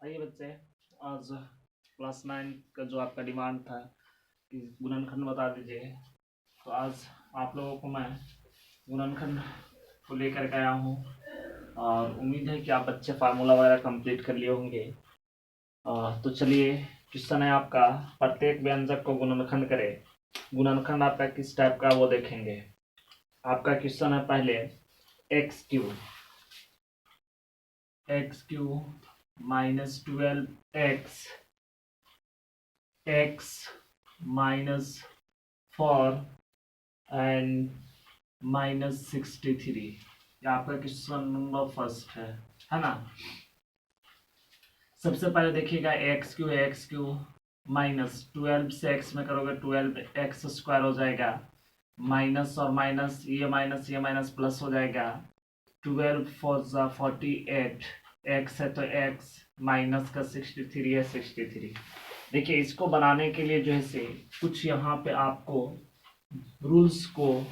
आइए बच्चे, आज क्लास 9 का जो आपका डिमांड था कि गुणनखंड बता दीजिए, तो आज आप लोगों को मैं गुणनखंड को लेकर के आया हूँ और उम्मीद है कि आप बच्चे फार्मूला वगैरह कंप्लीट कर लिए होंगे। तो चलिए, क्वेश्चन है आपका, प्रत्येक व्यंजक को गुणनखंड करें। गुणनखंड आपका किस टाइप का वो देखेंगे। आपका क्वेश्चन है पहले x cube minus 12x x minus 4 and -63। ये आपका क्वेश्चन नंबर फर्स्ट है ना। सबसे पहले देखिएगा एक्स क्यू माइनस 12 से एक्स में करोगे 12x² हो जाएगा, माइनस और माइनस ये माइनस प्लस हो जाएगा। 12 4 48, एक्स है तो एक्स, माइनस का 63 है 63। देखिए, इसको बनाने के लिए जो है से कुछ यहाँ पे आपको रूल्स को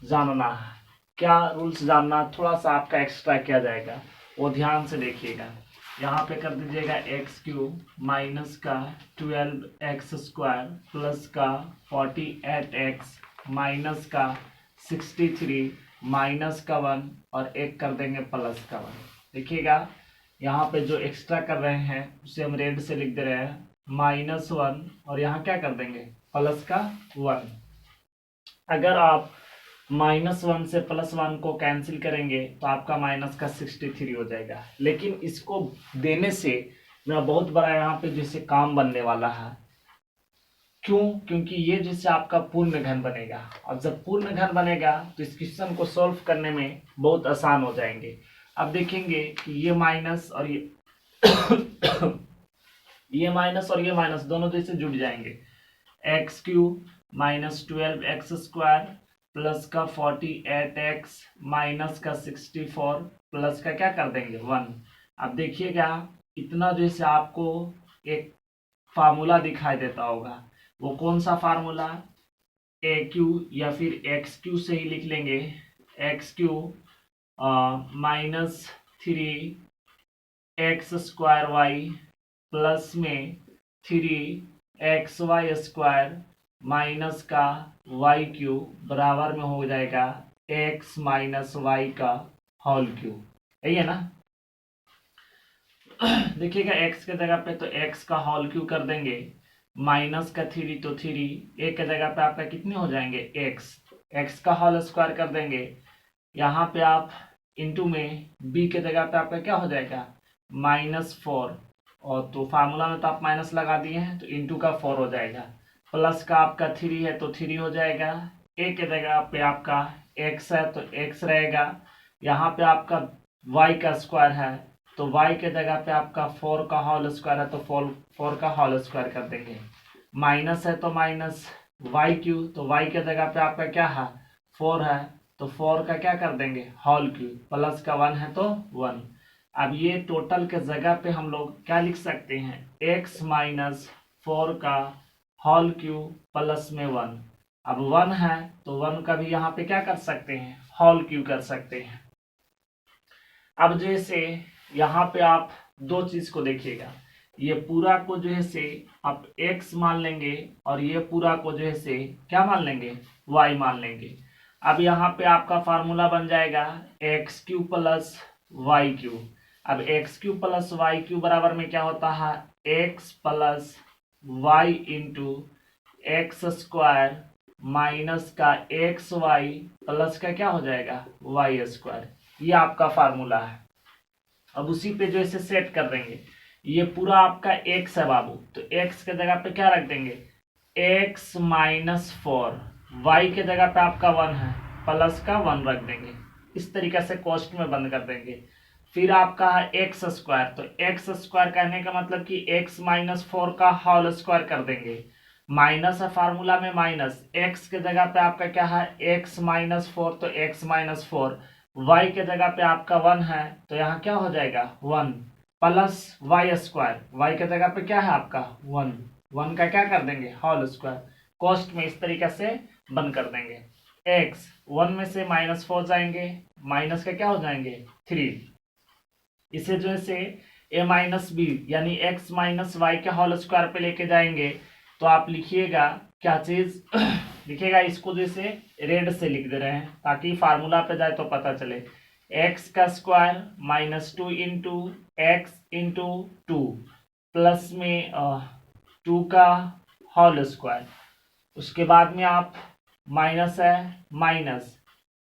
जानना है। क्या रूल्स जानना, थोड़ा सा आपका एक्स्ट्रा किया जाएगा, वो ध्यान से देखिएगा। यहाँ पे कर दीजिएगा एक्स क्यूब माइनस का 12x² प्लस का 48x माइनस का 63 माइनस का 1 और एक कर देंगे प्लस का 1। देखिएगा, यहाँ पे जो एक्स्ट्रा कर रहे हैं उसे हम रेड से लिख दे रहे हैं -1 और यहाँ क्या कर देंगे प्लस का 1। अगर आप -1 से +1 को कैंसिल करेंगे तो आपका माइनस का 63 हो जाएगा। लेकिन इसको देने से मेरा बहुत बड़ा यहाँ पे जैसे काम बनने वाला है। क्यों? क्योंकि ये जैसे आपका पूर्ण घन बनेगा और जब पूर्ण घन बनेगा तो इस क्वेश्चन को सॉल्व करने में बहुत आसान हो जाएंगे। अब देखेंगे कि ये माइनस और ये ये माइनस और ये माइनस दोनों जैसे जुड़ जाएंगे। X cube minus 12x² plus का 48x माइनस का 64 प्लस का क्या कर देंगे 1। अब देखिएगा, इतना जैसे आपको एक फार्मूला दिखाई देता होगा, वो कौन सा फार्मूला, ए क्यू या फिर एक्स क्यू से ही लिख लेंगे। एक्स क्यू -3x² प्लस में 3xy² माइनस का y³ बराबर में हो जाएगा x माइनस y का होल क्यूब। यही है ना। देखिएगा, x के जगह पे तो x का होल क्यूब कर देंगे, माइनस का 3 तो 3, a के जगह पे आपका कितने हो जाएंगे x का होल स्क्वायर कर देंगे। यहाँ पे आप इंटू में b के जगह पे आपका क्या हो जाएगा -4, और तो फार्मूला में तो आप माइनस लगा दिए हैं तो इंटू का 4 हो जाएगा। प्लस का आपका 3 है तो 3 हो जाएगा। a के जगह पे आपका x है तो x रहेगा। यहाँ पे आपका y का स्क्वायर है तो y के जगह पे आपका 4 का होल स्क्वायर है तो 4 का होल स्क्वायर कर देंगे। माइनस है तो माइनस y³ तो y के जगह पे आपका क्या है 4 है तो 4 का क्या कर देंगे होल क्यूब, प्लस का 1 है तो 1। अब ये टोटल के जगह पे हम लोग क्या लिख सकते हैं, x माइनस 4 का होल क्यूब प्लस में 1। अब 1 है तो 1 का भी यहाँ पे क्या कर सकते हैं होल क्यूब कर सकते हैं। अब जैसे यहाँ पे आप दो चीज को देखिएगा, ये पूरा को जो है से आप x मान लेंगे और ये पूरा को जो है से क्या मान लेंगे y मान लेंगे। अब यहाँ पे आपका फार्मूला बन जाएगा x³ प्लस y³। अब x³ प्लस y³ बराबर में क्या होता है x plus y into x² minus का xy प्लस का क्या हो जाएगा y²। ये आपका फार्मूला है। अब उसी पे जो इसे सेट कर देंगे, ये पूरा आपका x है बाबू, तो x के जगह पे क्या रख देंगे x माइनस 4, y के जगह पे आपका 1 है प्लस का 1 रख देंगे। इस तरीके से कॉस्ट में बंद कर देंगे। फिर आपका है x², तो x² कहने का मतलब कि x माइनस 4 का होल स्क्वायर कर देंगे। माइनस है फार्मूला में माइनस, x के जगह पे आपका क्या है x माइनस 4 तो x माइनस 4, y के जगह पे आपका 1 है तो यहाँ क्या हो जाएगा 1 प्लस y², y के जगह पे क्या है आपका 1 का क्या कर देंगे होल स्क्वायर। कॉस्ट में इस तरीके से बंद कर देंगे। x 1 में से -4 जाएंगे, माइनस का क्या हो जाएंगे 3। इसे जो है से ए माइनस बी यानी एक्स माइनस वाई के होल स्क्वायर पे लेके जाएंगे तो आप लिखिएगा क्या चीज लिखिएगा, इसको जैसे रेड से लिख दे रहे हैं ताकि फार्मूला पे जाए तो पता चले। एक्स का square minus 2 into x into 2 plus में 2 का होल स्क्वायर, उसके बाद में आप माइनस है माइनस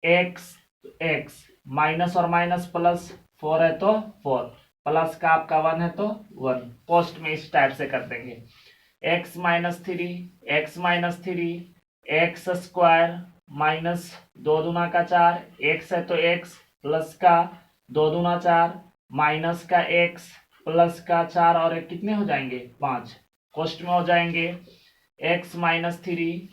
एक्स एक्स माइनस और माइनस प्लस 4 है तो 4 प्लस का आपका 1 है तो 1। पोस्ट में इस टाइप से कर देंगे x minus three x square minus 2 दूना का 4 एक्स है तो एक्स प्लस का 2 दूना 4 माइनस का एक्स प्लस का 4 और एक कितने हो जाएंगे 5। कोष्ट में हो जाएंगे x minus three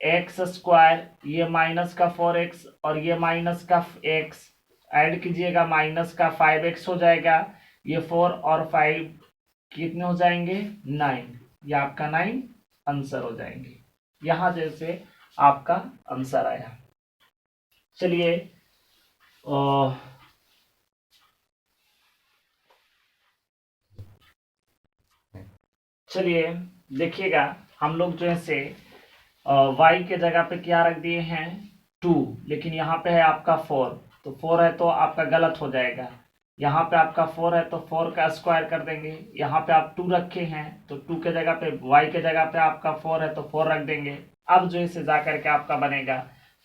x square, ये माइनस का 4x और ये माइनस का x ऐड कीजिएगा, माइनस का 5x हो जाएगा, ये 4 और 5 कितने हो जाएंगे 9, ये आपका 9 आंसर हो जाएंगे। यहां जैसे आपका आंसर आया। चलिए चलिए देखिएगा, हम लोग जो है y के जगह पे क्या रख दिए हैं 2, लेकिन यहाँ पे है आपका 4, तो 4 है तो आपका गलत हो जाएगा। यहाँ पे आपका 4 है तो 4 का स्क्वायर कर देंगे, यहाँ पे आप 2 रखे हैं तो 2 के जगह पे y के जगह पे आपका 4 है तो 4 रख देंगे। अब जो इसे जा करके आपका बनेगा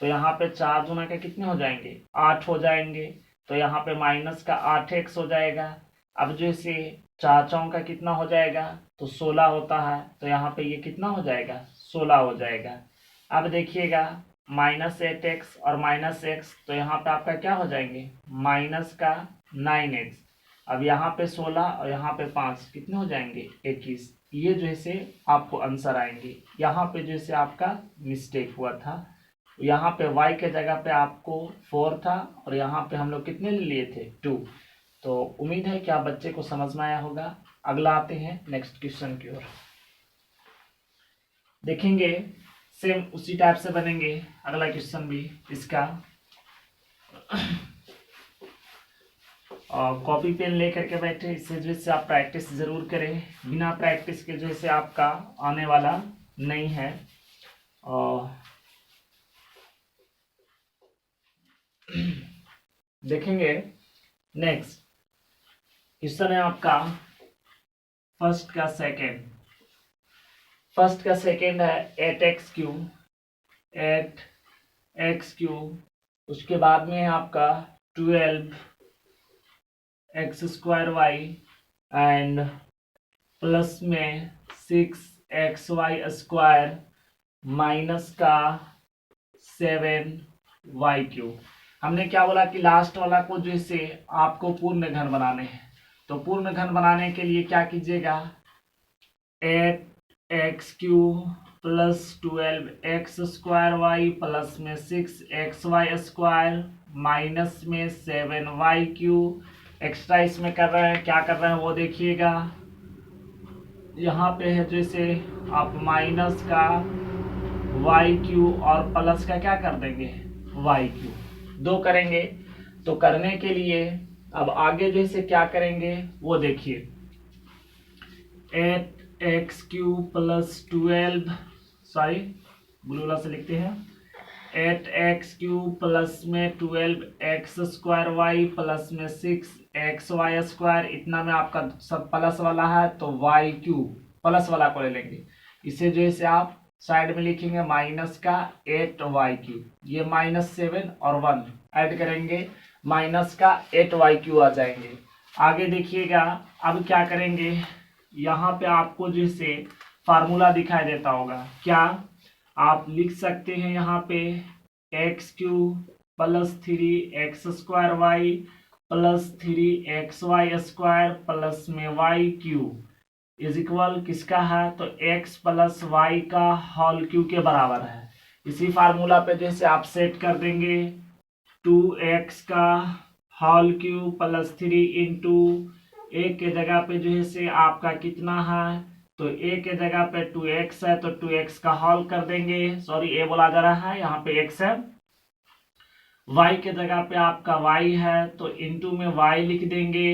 तो यहाँ पे 4 दूना के कितने हो जाएंगे 8 हो जाएंगे, तो यहाँ पे माइनस का 8x हो जाएगा। अब जो इसे 4 चौं का कितना हो जाएगा तो 16 होता है, तो यहाँ पे ये कितना हो जाएगा 16 हो जाएगा। अब देखिएगा माइनस 8x और माइनस x, तो यहाँ पे आपका क्या हो जाएंगे माइनस का 9x। अब यहाँ पे 16 और यहाँ पे 5 कितने हो जाएंगे 21। ये जैसे आपको आंसर आएंगे। यहाँ पे जैसे आपका मिस्टेक हुआ था, यहाँ पे y के जगह पे आपको 4 था और यहाँ पे हम लोग कितने ले लिए थे 2। तो उम्मीद है कि आप बच्चे को समझ में आया होगा। अगला आते हैं नेक्स्ट क्वेश्चन की ओर, देखेंगे सेम उसी टाइप से बनेंगे अगला क्वेश्चन भी इसका। और कॉपी पेन लेकर के बैठे, इससे जो है आप प्रैक्टिस जरूर करें, बिना प्रैक्टिस के जो है आपका आने वाला नहीं है। और देखेंगे नेक्स्ट क्वेश्चन है आपका फर्स्ट का सेकेंड है 8x क्यूब, उसके बाद में है आपका 12x² y एंड प्लस में 6xy² माइनस का 7y³। हमने क्या बोला कि लास्ट वाला को जो इसे आपको पूर्ण घन बनाने हैं, तो पूर्ण घन बनाने के लिए क्या कीजिएगा 8x³ प्लस 12x² प्लस में 6xy² माइनस में 7y³ एक्स्ट्रा इसमें कर रहे हैं, क्या कर रहे हैं वो देखिएगा। यहाँ पे है जैसे आप माइनस का y³ और प्लस का क्या कर देंगे y³ 2 करेंगे। तो करने के लिए अब आगे जैसे क्या करेंगे वो देखिए 8x³ प्लस 12 ब्लूला से लिखते हैं 8x³ प्लस में 12x² y प्लस में 6xy², इतना में आपका सब प्लस वाला है तो y³ प्लस वाला को ले लेंगे। इसे जो है आप साइड में लिखेंगे माइनस का 8y³, ये माइनस 7 और 1 ऐड करेंगे, माइनस का 8y³ आ जाएंगे। आगे देखिएगा अब क्या करेंगे, यहाँ पे आपको जैसे फार्मूला दिखाई देता होगा, क्या आप लिख सकते हैं यहाँ पे x³ plus 3x² y plus 3xy² plus में y³ इज इक्वल किसका है तो x प्लस y का होल क्यूब के बराबर है। इसी फार्मूला पे जैसे आप सेट कर देंगे 2x का whole cube plus 3 into a के जगह पे जो है से आपका कितना है तो a के जगह पे 2x है तो 2x का होल कर देंगे, सॉरी a बोला जा रहा है यहाँ पे x है, y के जगह पे आपका y है तो इंटू में y लिख देंगे,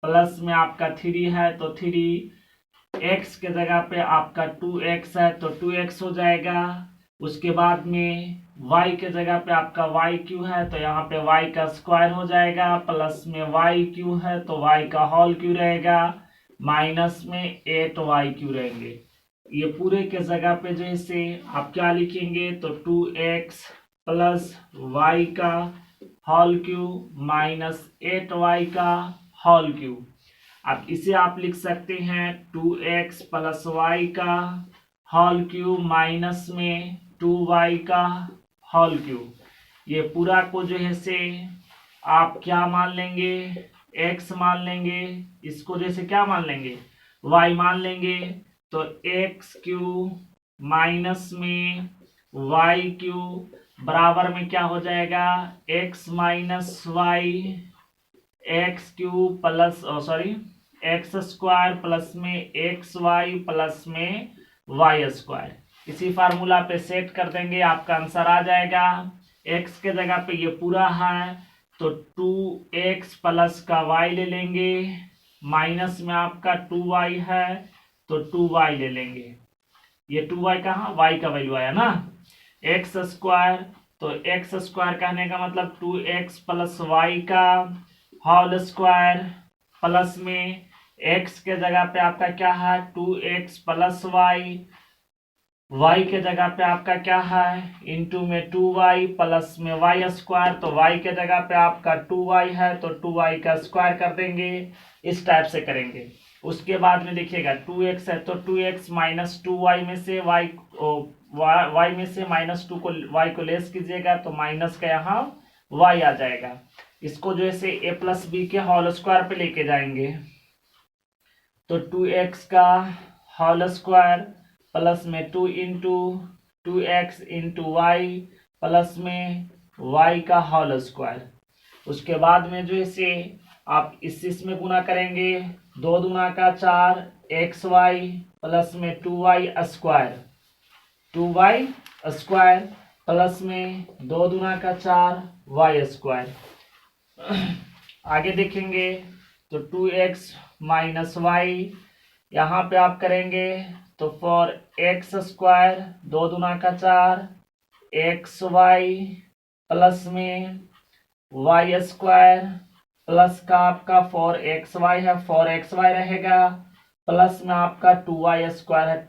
प्लस में आपका 3 है तो 3, x के जगह पे आपका 2x है तो 2x हो जाएगा। उसके बाद में y के जगह पे आपका y क्यू है तो यहाँ पे y का स्क्वायर हो जाएगा, प्लस में y क्यू है तो y का होल क्यू रहेगा, माइनस में 8y क्यू रहेंगे। ये पूरे के जगह पे जैसे आप क्या लिखेंगे तो 2x प्लस y का होल क्यू माइनस 8y का होल क्यू। अब इसे आप लिख सकते हैं 2x प्लस y का होल क्यू माइनस में 2y का होल क्यू। ये पूरा को जो है से आप क्या मान लेंगे, x मान लेंगे, इसको जैसे क्या मान लेंगे, y मान लेंगे, तो एक्स क्यू माइनस में वाई क्यू बराबर में क्या हो जाएगा, x minus y, x cube plus sorry x square plus में एक्स वाई प्लस में वाई स्क्वायर। इसी फार्मूला पे सेट कर देंगे, आपका आंसर आ जाएगा। x के जगह पे ये पूरा है तो 2x प्लस का y ले लेंगे, माइनस में आपका 2y है तो 2y ले लेंगे। ये 2y कहाँ, y का वैल्यू आया ना, एक्स स्क्वायर, तो एक्स स्क्वायर कहने का मतलब 2x प्लस वाई का होल स्क्वायर, प्लस में x के जगह पे आपका क्या है 2x प्लस वाई, y के जगह पे आपका क्या है इंटू में 2y प्लस में y स्क्वायर, तो y के जगह पे आपका 2y है तो 2y का स्क्वायर कर देंगे। इस टाइप से करेंगे। उसके बाद में देखिएगा 2x है तो 2x माइनस 2y में से y में से माइनस 2 को y को लेस कीजिएगा तो माइनस का यहाँ y आ जाएगा। इसको जो है a प्लस बी के होल स्क्वायर पे लेके जाएंगे तो 2x का होल स्क्वायर प्लस में 2 into 2x into y plus में y का होल स्क्वायर। उसके बाद में जो है आप इसमें गुना करेंगे, 2 दूना का 4 xy प्लस में 2y square, 2y square plus में 2 दूना का 4 y स्क्वायर। आगे देखेंगे तो 2x माइनस वाई, यहाँ पे आप करेंगे तो फॉर एक्स स्क्वायर 2 दूना का 4 एक्स वाई प्लस में वाई स्क्वायर प्लस का आपका फॉर एक्स वाई है, फॉर एक्स वाई रहेगा, प्लस में आपका 2y स्क्वायर है,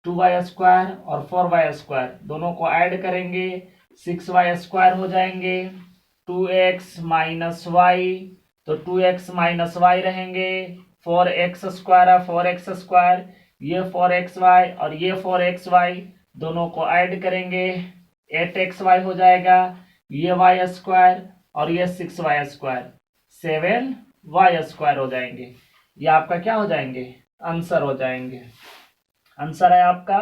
2y स्क्वायर और 4y स्क्वायर दोनों को ऐड करेंगे 6y स्क्वायर हो जाएंगे। 2x माइनस वाई तो 2x माइनस वाई रहेंगे, 4x स्क्वायर है 4x स्क्वायर, ये 4xy और ये 4xy दोनों को ऐड करेंगे 8xy हो जाएगा, ये y स्क्वायर और ये 6y स्क्वायर 7y स्क्वायर हो जाएंगे। ये आपका क्या हो जाएंगे, आंसर हो जाएंगे। आंसर है आपका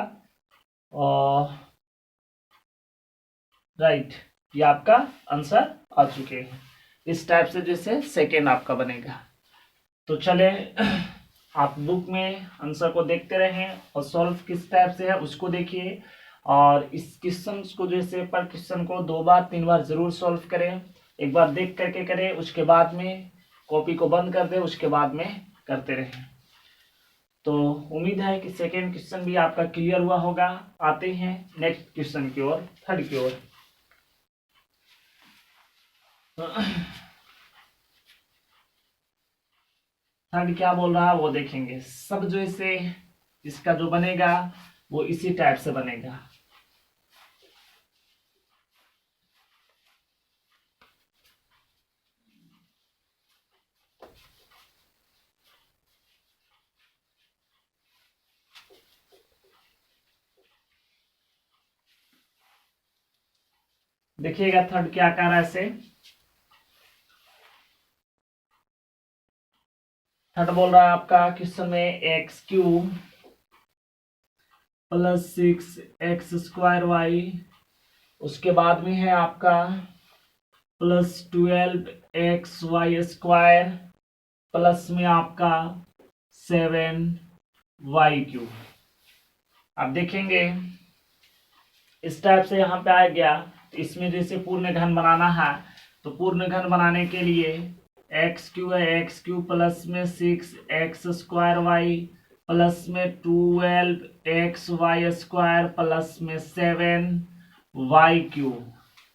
राइट, ये आपका आंसर आ चुके हैं। इस टाइप से जैसे सेकेंड आपका बनेगा। तो चले आप बुक में आंसर को देखते रहें और सॉल्व किस टाइप से है उसको देखिए, और इस क्वेश्चन को जैसे पर क्वेश्चन को 2 बार 3 बार जरूर सॉल्व करें। एक बार देख करके करें, उसके बाद में कॉपी को बंद कर दें, उसके बाद में करते रहें। तो उम्मीद है कि सेकेंड क्वेश्चन भी आपका क्लियर हुआ होगा। आते हैं नेक्स्ट क्वेश्चन की ओर, थर्ड की ओर। थर्ड क्या बोल रहा है वो देखेंगे। सब जो इसे इसका जो बनेगा वो इसी टाइप से बनेगा। देखिएगा थर्ड क्या कर रहा है ऐसे। थर्ड बोल रहा है आपका क्वेश्चन में x cube plus 6 x square y, उसके बाद में है आपका plus 12 x y square plus में आपका 7 वाई क्यूब। अब देखेंगे इस टाइप से यहाँ पे आ गया इसमें जैसे पूर्ण घन बनाना है तो पूर्ण घन बनाने के लिए एक्स क्यू है, एक्स क्यू प्लस में 6x² y प्लस में 12xy² प्लस में 7y3।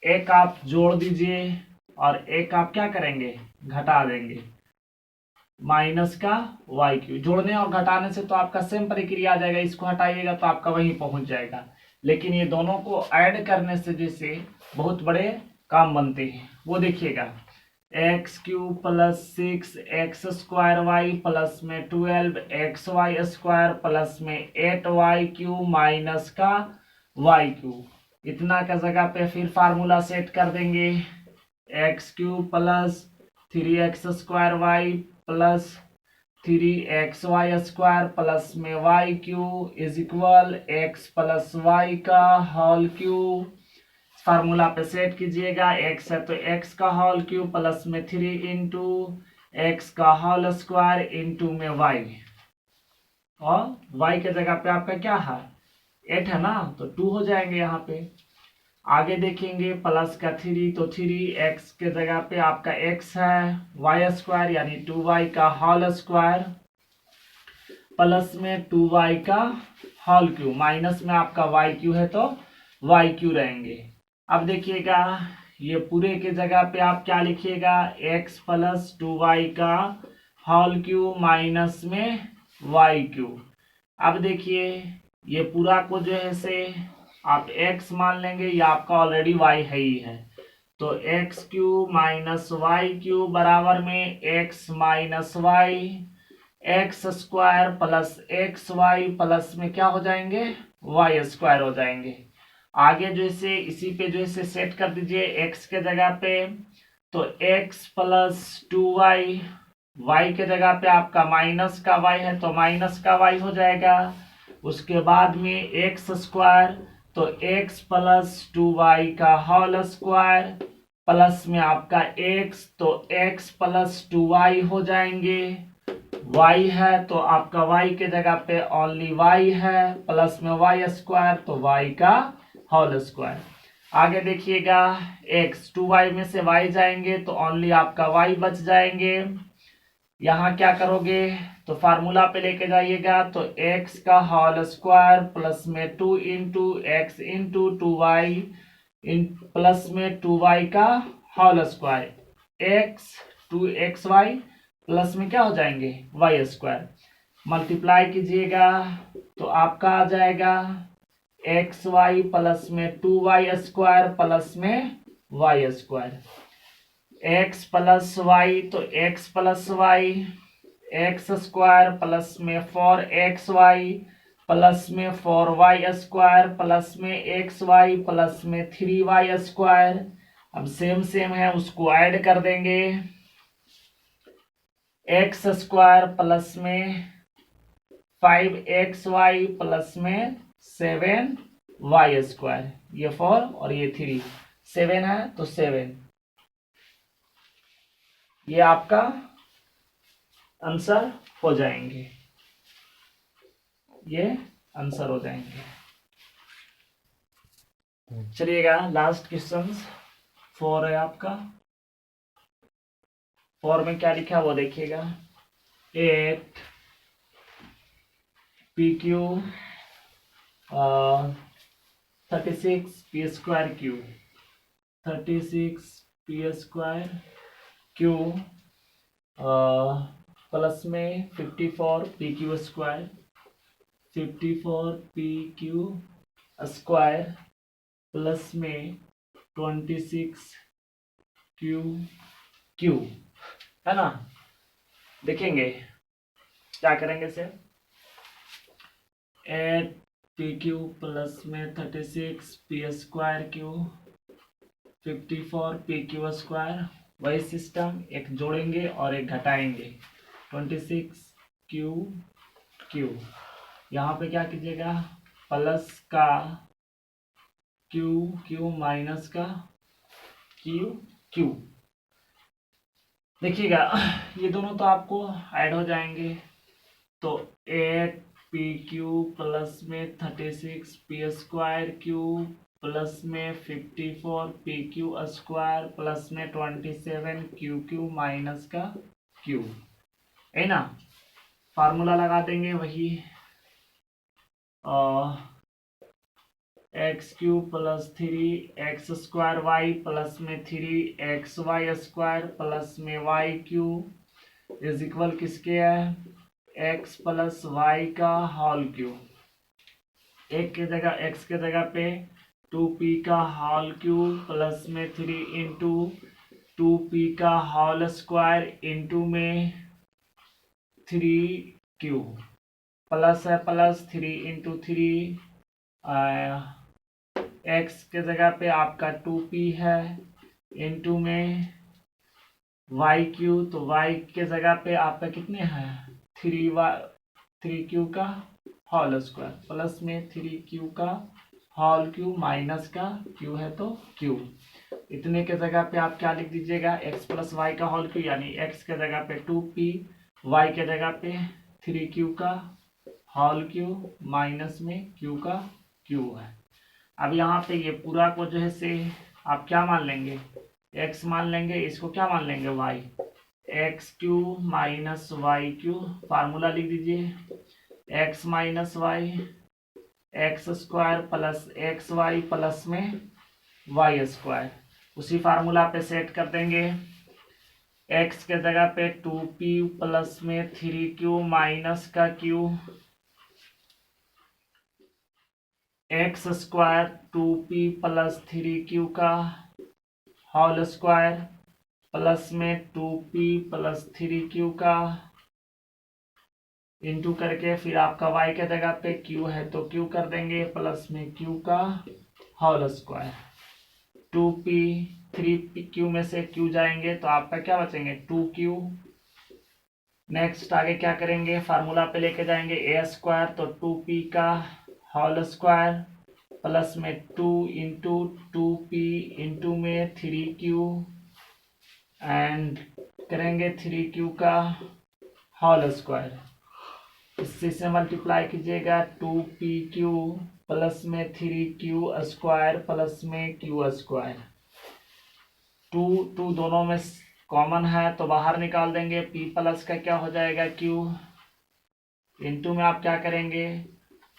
एक आप जोड़ दीजिए और एक आप क्या करेंगे, घटा देंगे, माइनस का y3। जोड़ने और घटाने से तो आपका सेम प्रक्रिया आ जाएगा, इसको हटाइएगा तो आपका वहीं पहुंच जाएगा। लेकिन ये दोनों को ऐड करने से जैसे बहुत बड़े काम बनते हैं, वो देखिएगा। x³ plus 6x² y plus में 12xy² प्लस में 8y3 माइनस का y3। इतना का जगह पे फिर फार्मूला सेट कर देंगे। x³ plus 3x² y plus 3xy² plus में y3 is equal x plus y का होल क्यूब। फार्मूला पे सेट कीजिएगा। x है तो x का होल क्यूब प्लस में 3 इंटू एक्स का होल स्क्वायर इंटू में y, और y के जगह पे आपका क्या है 8 है ना, तो 2 हो जाएंगे यहाँ पे। आगे देखेंगे प्लस का 3 तो 3x के जगह पे आपका x है, y² यानी 2y का होल स्क्वायर प्लस में 2y का होल क्यूब, माइनस में आपका y3 है तो y3 रहेंगे। अब देखिएगा ये पूरे के जगह पे आप क्या लिखिएगा, x प्लस 2y का होल क्यूब माइनस में y3। अब देखिए ये पूरा को जो है से आप x मान लेंगे, ये आपका ऑलरेडी y है ही है, तो x³ माइनस y³ बराबर में x minus y x² plus xy plus में क्या हो जाएंगे y² हो जाएंगे। आगे जैसे इसी पे जो है सेट कर दीजिए x के जगह पे, तो x प्लस 2y, y के जगह पे आपका माइनस का y है तो माइनस का y हो जाएगा। उसके बाद में x² तो x प्लस 2y का होल स्क्वायर प्लस में आपका x तो x प्लस 2y हो जाएंगे। y है तो आपका y के जगह पे ओनली y है प्लस में y² तो y का होल स्क्वायर। आगे देखिएगा x 2y में से y जाएंगे तो ओनली आपका y बच जाएंगे। यहाँ क्या करोगे तो फार्मूला पे लेके जाइएगा, तो x का होल स्क्वायर प्लस में 2 into x into 2y plus में 2y का whole square x 2xy plus में क्या हो जाएंगे y²। मल्टीप्लाई कीजिएगा तो आपका आ जाएगा xy प्लस में 2y² प्लस में y²। x प्लस y तो x plus y x² plus में 4xy प्लस में 4y² प्लस में xy प्लस में 3y²। अब सेम सेम है उसको ऐड कर देंगे, x² प्लस में 5xy प्लस में 7y², ये 4 और ये 3, 7 है तो 7, ये आपका आंसर हो जाएंगे, ये आंसर हो जाएंगे। चलिएगा लास्ट क्वेश्चन 4 है आपका। 4 में क्या लिखा वो देखिएगा, 8 PQ 36 P² Q 36 P² Q plus में 54 PQ² 54 PQ² प्लस में 26 Q है ना। देखेंगे क्या करेंगे से 8 PQ प्लस में 36 P² Q 54 PQ², वही सिस्टम, एक जोड़ेंगे और एक घटाएंगे 26 Q। यहाँ पे क्या कीजिएगा प्लस का Q माइनस का Q। देखिएगा ये दोनों तो आपको ऐड हो जाएंगे, तो 8 PQ प्लस में 36 P² Q प्लस में 54 पी क्यू स्क्वायर प्लस में 27 क्यू क्यू माइनस का क्यू है ना। फार्मूला लगा देंगे वही x cube plus 3 x square y plus में 3 एक्स वाई स्क्वायर प्लस में वाई क्यू इज इक्वल किसके है एक्स प्लस वाई का होल क्यू। एक के जगह एक्स के जगह पे 2p का होल क्यूब प्लस में 3 इंटू 2p का होल स्क्वायर इंटू में 3q प्लस है प्लस 3 इंटू 3 एक्स के जगह पे आपका 2p है इंटू में वाई क्यू, तो वाई के जगह पे आपका कितने हैं 3q का होल स्क्वायर प्लस में 3q का होल क्यू माइनस का क्यू है तो क्यू। इतने के जगह पे आप क्या लिख दीजिएगा एक्स प्लस वाई का होल क्यू, यानी एक्स के जगह पे 2p वाई के जगह पे 3q का होल क्यू माइनस में क्यू का क्यू है। अब यहाँ पे ये पूरा को जो है से आप क्या मान लेंगे एक्स मान लेंगे, इसको क्या मान लेंगे y, x cube minus y cube. Formula लिख दीजिए x minus y x square plus x y plus में वाई स्क्वायर। उसी फार्मूला पे सेट कर देंगे एक्स के जगह पे 2p प्लस में 3q माइनस का q, x square 2p plus 3q का होल स्क्वायर प्लस में 2p प्लस 3q का इंटू करके फिर आपका y के जगह पे q है तो q कर देंगे प्लस में q का होल स्क्वायर 2p 3q में से q जाएंगे तो आपका क्या बचेंगे 2q। नेक्स्ट आगे क्या करेंगे फार्मूला पे लेके जाएंगे a स्क्वायर तो 2p का होल स्क्वायर प्लस में 2 इंटू 2p इंटू में 3q एंड करेंगे 3q का होल स्क्वायर। इससे से मल्टीप्लाई कीजिएगा 2pq प्लस में 3q स्क्वायर प्लस में q स्क्वायर। 2 दोनों में कॉमन है तो बाहर निकाल देंगे p प्लस का क्या हो जाएगा q इंटू में आप क्या करेंगे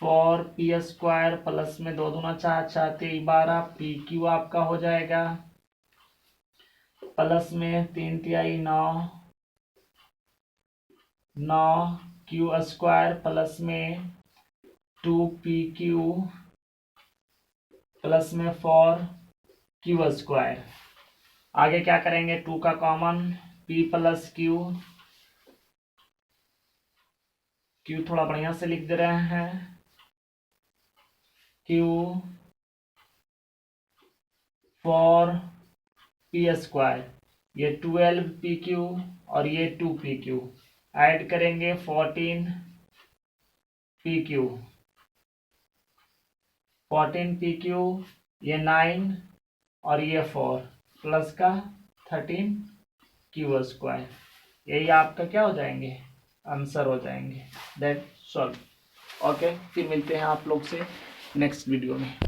4p स्क्वायर प्लस में 2 दूना 4 4 3 12 pq आपका हो जाएगा प्लस में 3 तिहाई 9 क्यू स्क्वायर प्लस में 2pq प्लस में 4q स्क्वायर। आगे क्या करेंगे 2 का कॉमन p प्लस q थोड़ा बढ़िया से लिख दे रहे हैं q 4p स्क्वायर, ये 12pq और ये 2pq ऐड करेंगे 14pq ये 9 और ये 4 प्लस का 13q स्क्वायर। यही आपका क्या हो जाएंगे आंसर हो जाएंगे। That solve. ओके, फिर मिलते हैं आप लोग से नेक्स्ट वीडियो में।